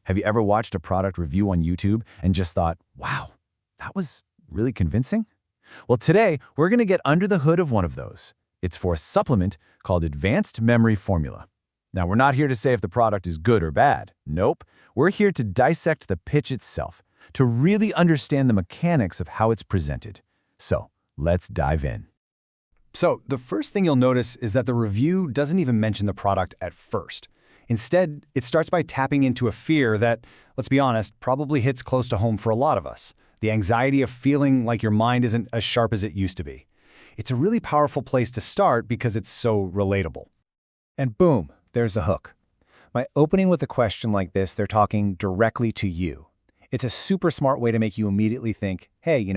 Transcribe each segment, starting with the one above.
Have you ever watched a product review on YouTube and just thought, wow, that was really convincing? Well, today, we're going to get under the hood of one of those. It's for a supplement called Advanced Memory Formula. Now, we're not here to say if the product is good or bad. Nope. We're here to dissect the pitch itself, to really understand the mechanics of how it's presented. So, let's dive in. So, the first thing you'll notice is that the review doesn't even mention the product at first. Instead, it starts by tapping into a fear that, let's be honest, probably hits close to home for a lot of us. The anxiety of feeling like your mind isn't as sharp as it used to be. It's a really powerful place to start because it's so relatable. And boom, there's the hook. By opening with a question like this, they're talking directly to you. It's a super smart way to make you immediately think, hey,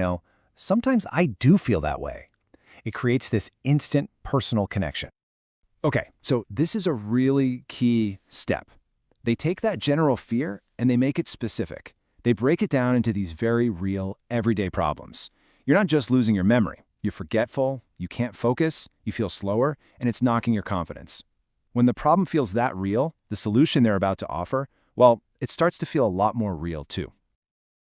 sometimes I do feel that way. It creates this instant personal connection. Okay, so this is a really key step. They take that general fear and they make it specific. They break it down into these very real, everyday problems. You're not just losing your memory. You're forgetful, you can't focus, you feel slower, and it's knocking your confidence. When the problem feels that real, the solution they're about to offer, well, it starts to feel a lot more real too.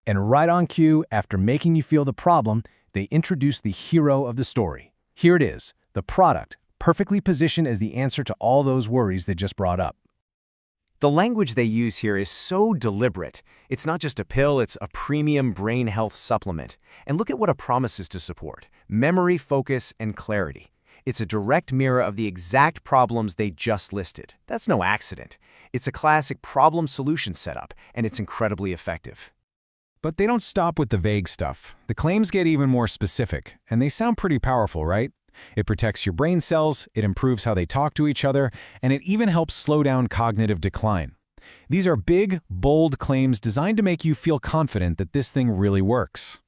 And right on cue, after making you feel the problem, they introduce the hero of the story. Here it is, the product, perfectly positioned as the answer to all those worries they just brought up. The language they use here is so deliberate. It's not just a pill, it's a premium brain health supplement. And look at what it promises to support: memory, focus, and clarity. It's a direct mirror of the exact problems they just listed. That's no accident. It's a classic problem-solution setup, and it's incredibly effective. But they don't stop with the vague stuff. The claims get even more specific, and they sound pretty powerful, right? It protects your brain cells, it improves how they talk to each other, and it even helps slow down cognitive decline. These are big, bold claims designed to make you feel confident that this thing really works.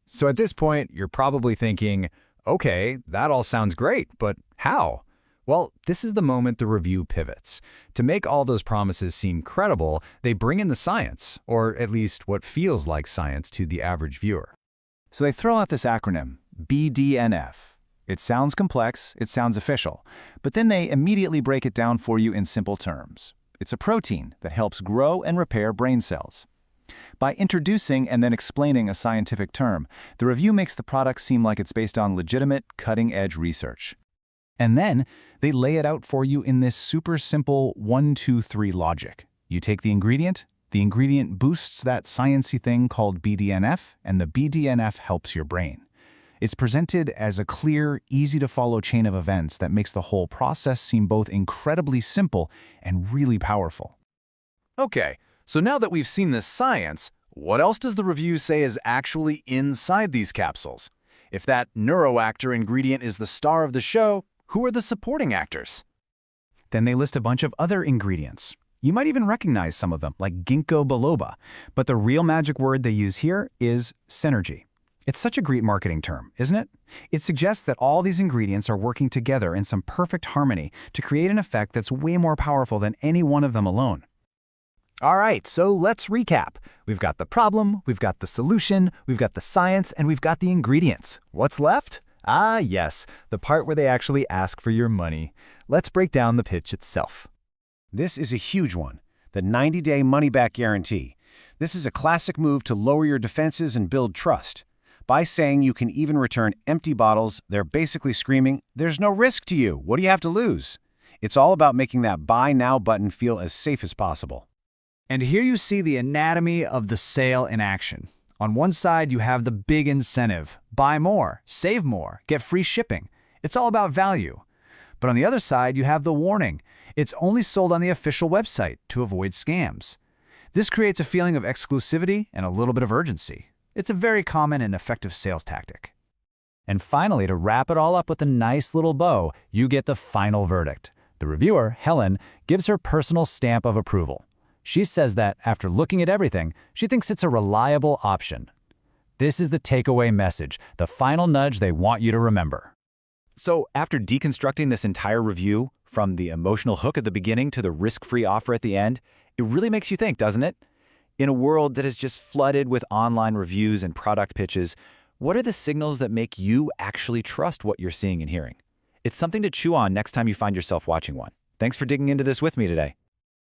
So at this point, you're probably thinking, okay, that all sounds great, but how? Well, this is the moment the review pivots. To make all those promises seem credible, they bring in the science, or at least what feels like science to the average viewer. So they throw out this acronym, BDNF. It sounds complex, it sounds official, but then they immediately break it down for you in simple terms. It's a protein that helps grow and repair brain cells. By introducing and then explaining a scientific term, the review makes the product seem like it's based on legitimate, cutting-edge research. And then they lay it out for you in this super simple 1, 2, 3 logic. You take the ingredient boosts that sciencey thing called BDNF, and the BDNF helps your brain. It's presented as a clear, easy-to-follow chain of events that makes the whole process seem both incredibly simple and really powerful. Okay, so now that we've seen the science, what else does the review say is actually inside these capsules? If that Neuroactor ingredient is the star of the show, who are the supporting actors? Then they list a bunch of other ingredients. You might even recognize some of them, like ginkgo biloba, but the real magic word they use here is synergy. It's such a great marketing term, isn't it? It suggests that all these ingredients are working together in some perfect harmony to create an effect that's way more powerful than any one of them alone. All right, so let's recap. We've got the problem, we've got the solution, we've got the science, and we've got the ingredients. What's left? Ah, yes, the part where they actually ask for your money. Let's break down the pitch itself. This is a huge one, the 90-day money-back guarantee. This is a classic move to lower your defenses and build trust. By saying you can even return empty bottles, they're basically screaming, there's no risk to you. What do you have to lose? It's all about making that Buy Now button feel as safe as possible. And here you see the anatomy of the sale in action. On one side, you have the big incentive. Buy more, save more, get free shipping. It's all about value. But on the other side, you have the warning. It's only sold on the official website to avoid scams. This creates a feeling of exclusivity and a little bit of urgency. It's a very common and effective sales tactic. And finally, to wrap it all up with a nice little bow, you get the final verdict. The reviewer, Helen, gives her personal stamp of approval. She says that, after looking at everything, she thinks it's a reliable option. This is the takeaway message, the final nudge they want you to remember. So after deconstructing this entire review, from the emotional hook at the beginning to the risk-free offer at the end, it really makes you think, doesn't it? In a world that is just flooded with online reviews and product pitches, what are the signals that make you actually trust what you're seeing and hearing? It's something to chew on next time you find yourself watching one. Thanks for digging into this with me today.